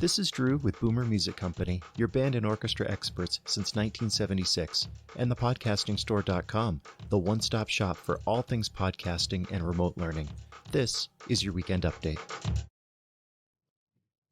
This is Drew with Boomer Music Company, your band and orchestra experts since 1976, and thepodcastingstore.com, the one-stop shop for all things podcasting and remote learning. This is your weekend update.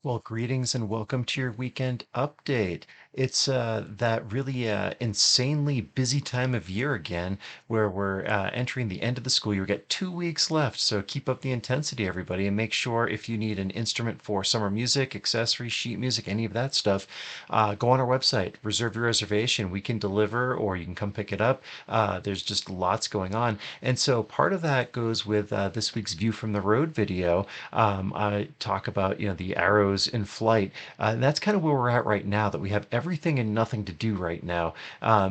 Well, greetings and welcome to your weekend update. It's that really insanely busy time of year again where we're entering the end of the school year. We've got 2 weeks left, so keep up the intensity, everybody, and make sure if you need an instrument for summer music, accessories, sheet music, any of that stuff, go on our website, reserve your reservation. We can deliver or you can come pick it up. There's just lots going on. And so part of that goes with this week's View from the Road video. I talk about, the arrows in flight. And that's kind of where we're at right now, that we have everything and nothing to do right now,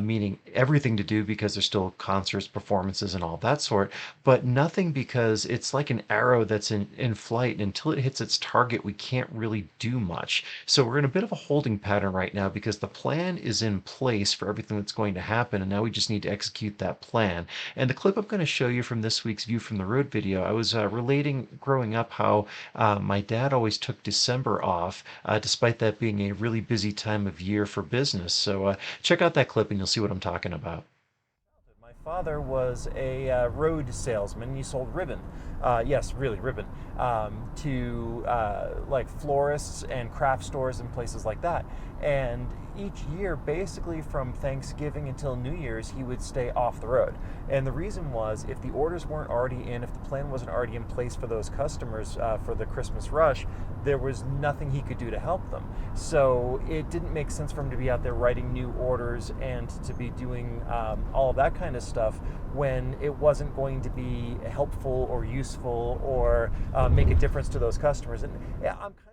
meaning everything to do because there's still concerts, performances, and all that sort, but nothing because it's like an arrow that's in flight. And until it hits its target, we can't really do much. So we're in a bit of a holding pattern right now because the plan is in place for everything that's going to happen. And now we just need to execute that plan. And the clip I'm going to show you from this week's View from the Road video, I was relating growing up how my dad always took December off, despite that being a really busy time of year for business. So check out that clip and you'll see what I'm talking about. My father was a road salesman. He sold ribbon, yes, really ribbon, to like florists and craft stores and places like that. And each year, basically from Thanksgiving until New Year's, he would stay off the road. And the reason was, if the orders weren't already in, if the plan wasn't already in place for those customers for the Christmas rush, there was nothing he could do to help them. So it didn't make sense for him to be out there writing new orders and to be doing all of that kind of stuff when it wasn't going to be helpful or useful or make a difference to those customers. And yeah, I'm kind of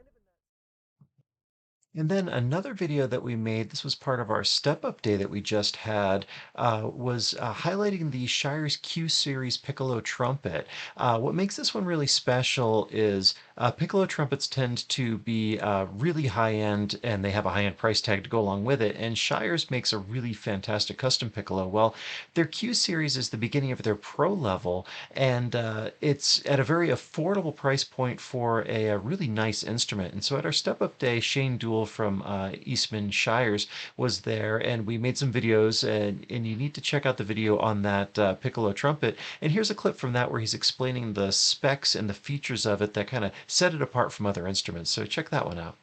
And then another video that we made, this was part of our step up day that we just had, was highlighting the Shires Q Series Piccolo Trumpet. What makes this one really special is piccolo trumpets tend to be really high end and they have a high end price tag to go along with it. And Shires makes a really fantastic custom piccolo. Well, their Q Series is the beginning of their pro level, and it's at a very affordable price point for a really nice instrument. And so at our step up day, Shane Deuel from Eastman Shires was there, and we made some videos, and you need to check out the video on that piccolo trumpet. And here's a clip from that where he's explaining the specs and the features of it that kind of set it apart from other instruments. So check that one out.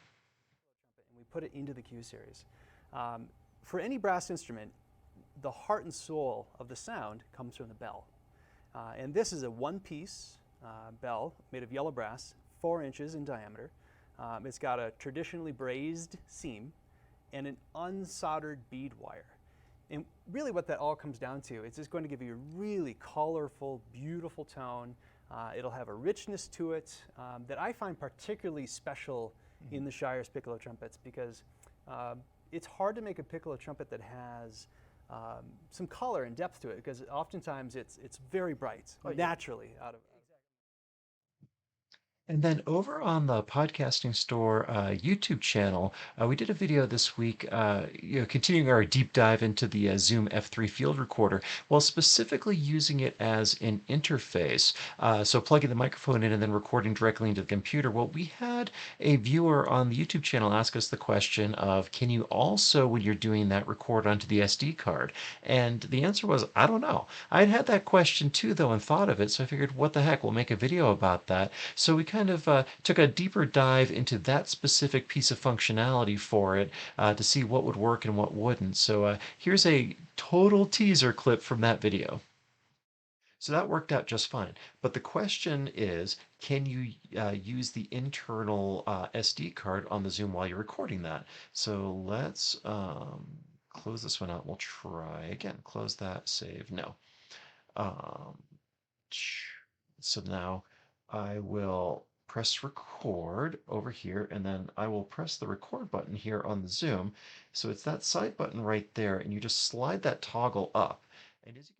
And we put it into the Q Series. For any brass instrument, the heart and soul of the sound comes from the bell. And this is a one-piece bell made of yellow brass, 4 inches in diameter. It's got a traditionally brazed seam and an unsoldered bead wire. And really what that all comes down to, it's just going to give you a really colorful, beautiful tone. It'll have a richness to it that I find particularly special in the Shires piccolo trumpets, because it's hard to make a piccolo trumpet that has some color and depth to it, because oftentimes it's very bright, naturally out of. And then over on the Podcasting Store YouTube channel, we did a video this week, continuing our deep dive into the Zoom F3 field recorder, while specifically using it as an interface. So plugging the microphone in and then recording directly into the computer. Well, we had a viewer on the YouTube channel ask us the question of, can you also, when you're doing that, record onto the SD card? And the answer was, I don't know. I'd had that question too, though, and thought of it, so I figured, what the heck, we'll make a video about that. So we kind of took a deeper dive into that specific piece of functionality for it to see what would work and what wouldn't. So here's a total teaser clip from that video. So that worked out just fine. But the question is, can you use the internal SD card on the Zoom while you're recording that? So let's close this one out. We'll try again. Close that, save. No. Um, so now I will press record over here, and then I will press the record button here on the Zoom. So it's that side button right there, and you just slide that toggle up. And as you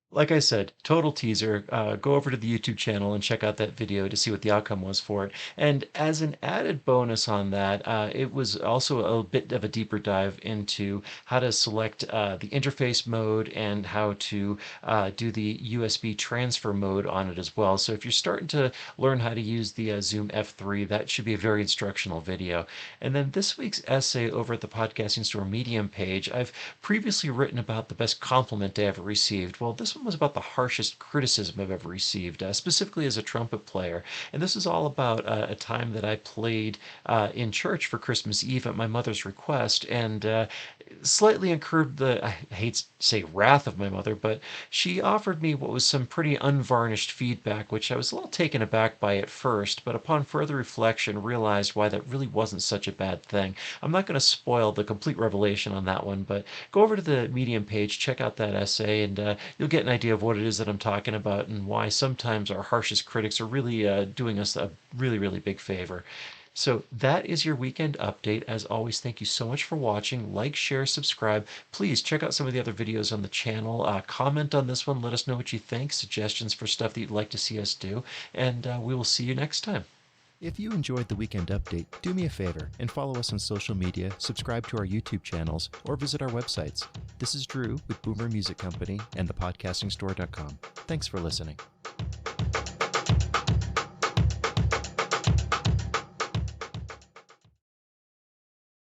can Like I said, total teaser. Go over to the YouTube channel and check out that video to see what the outcome was for it. And as an added bonus on that, it was also a bit of a deeper dive into how to select the interface mode and how to do the USB transfer mode on it as well. So if you're starting to learn how to use the Zoom F3, that should be a very instructional video. And then this week's essay over at the Podcasting Store Medium page, I've previously written about the best compliment I ever received. Well, this one was about the harshest criticism I've ever received, specifically as a trumpet player. And this is all about a time that I played in church for Christmas Eve at my mother's request, and slightly incurred the, I hate to say wrath of my mother, but she offered me what was some pretty unvarnished feedback, which I was a little taken aback by at first, but upon further reflection realized why that really wasn't such a bad thing. I'm not going to spoil the complete revelation on that one, but go over to the Medium page, check out that essay, and you'll get an idea of what it is that I'm talking about and why sometimes our harshest critics are really doing us a really, really big favor. So that is your weekend update. As always, thank you so much for watching. Like, share, subscribe. Please check out some of the other videos on the channel. Comment on this one. Let us know what you think. Suggestions for stuff that you'd like to see us do. And we will see you next time. If you enjoyed the Weekend Update, do me a favor and follow us on social media, subscribe to our YouTube channels, or visit our websites. This is Drew with Boomer Music Company and thepodcastingstore.com. Thanks for listening.